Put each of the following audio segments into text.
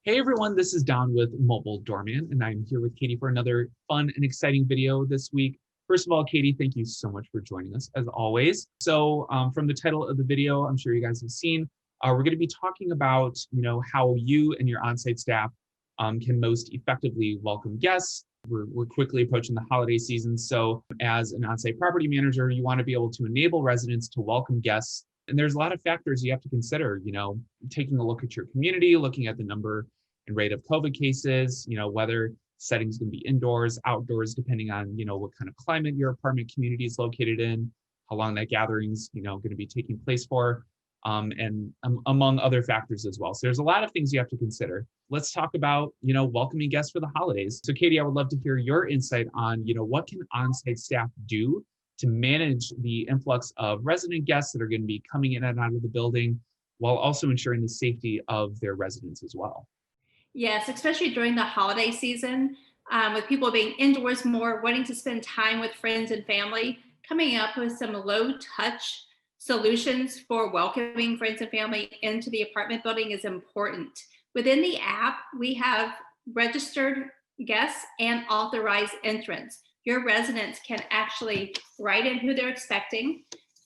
Hey everyone, this is Don with Mobile Doorman, and I'm here with Katie for another fun and exciting video this week. First of all, Katie, thank you so much for joining us as always. From the title of the video, I'm sure you guys have seen, we're going to be talking about, how you and your on-site staff can most effectively welcome guests. We're quickly approaching the holiday season, so as an on-site property manager, you want to be able to enable residents to welcome guests. And there's a lot of factors you have to consider, taking a look at your community, looking at the number and rate of COVID cases, whether settings going to be indoors, outdoors, depending on, what kind of climate your apartment community is located in, how long that gathering's, going to be taking place for, and among other factors as well. So there's a lot of things you have to consider. Let's talk about, welcoming guests for the holidays. So Katie, I would love to hear your insight on, what can on-site staff do to manage the influx of resident guests that are going to be coming in and out of the building, while also ensuring the safety of their residents as well. Yes, especially during the holiday season, with people being indoors more, wanting to spend time with friends and family, coming up with some low touch solutions for welcoming friends and family into the apartment building is important. Within the app, we have registered guests and authorized entrants. Your residents can actually write in who they're expecting.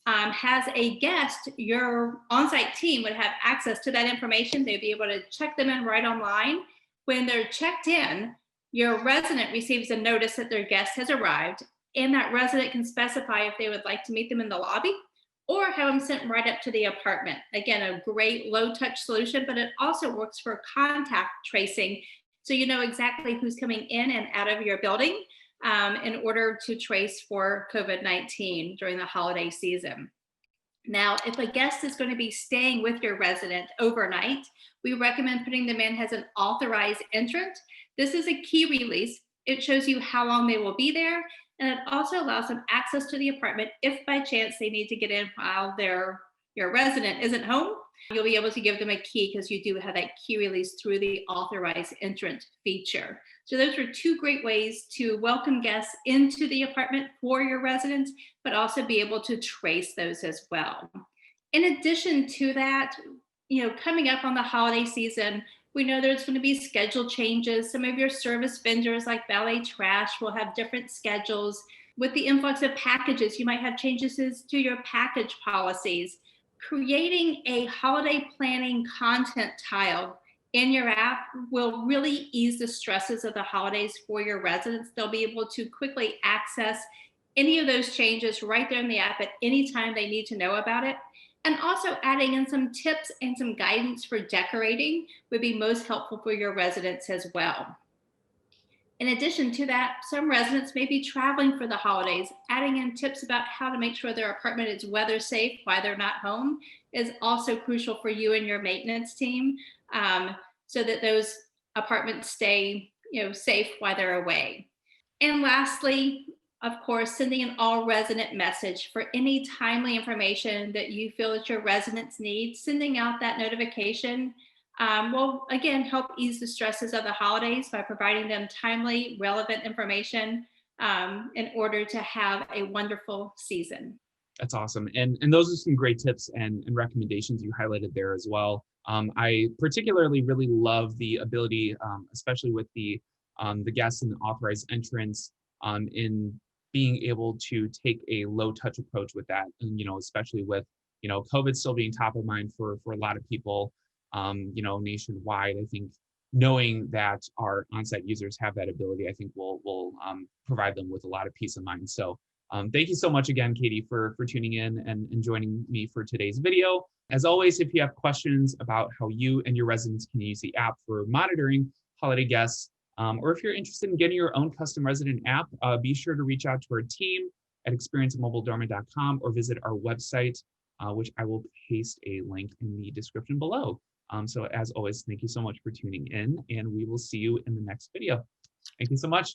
Has a guest, your on-site team would have access to that information. They'd be able to check them in right online. When they're checked in, your resident receives a notice that their guest has arrived, and that resident can specify if they would like to meet them in the lobby or have them sent right up to the apartment. Again, a great low-touch solution, but it also works for contact tracing, so you know exactly who's coming in and out of your building, in order to trace for COVID-19 during the holiday season. Now, if a guest is going to be staying with your resident overnight, we recommend putting them in as an authorized entrant. This is a key release. It shows you how long they will be there, and it also allows them access to the apartment if by chance they need to get in while your resident isn't home. You'll be able to give them a key because you do have that key release through the authorized entrant feature. So those are two great ways to welcome guests into the apartment for your residents, but also be able to trace those as well. In addition to that, coming up on the holiday season, we know there's going to be schedule changes. Some of your service vendors like Valet Trash will have different schedules. With the influx of packages, you might have changes to your package policies. Creating a holiday planning content tile in your app will really ease the stresses of the holidays for your residents. They'll be able to quickly access any of those changes right there in the app at any time they need to know about it. And also adding in some tips and some guidance for decorating would be most helpful for your residents as well. In addition to that, some residents may be traveling for the holidays. Adding in tips about how to make sure their apartment is weather safe while they're not home is also crucial for you and your maintenance team, so that those apartments stay safe while they're away. And lastly, of course, sending an all resident message for any timely information that you feel that your residents need. Sending out that notification will again help ease the stresses of the holidays by providing them timely, relevant information in order to have a wonderful season. That's awesome. And those are some great tips and recommendations you highlighted there as well. I particularly really love the ability, especially with the guests and the authorized entrants, in being able to take a low touch approach with that. And, especially with, COVID still being top of mind for a lot of people, nationwide. I think knowing that our on-site users have that ability, I think will provide them with a lot of peace of mind. So thank you so much again, Katie, for tuning in and joining me for today's video. As always, if you have questions about how you and your residents can use the app for monitoring holiday guests, or if you're interested in getting your own custom resident app, be sure to reach out to our team at experiencemobiledoorman.com or visit our website, which I will paste a link in the description below. So as always, thank you so much for tuning in, and we will see you in the next video. Thank you so much.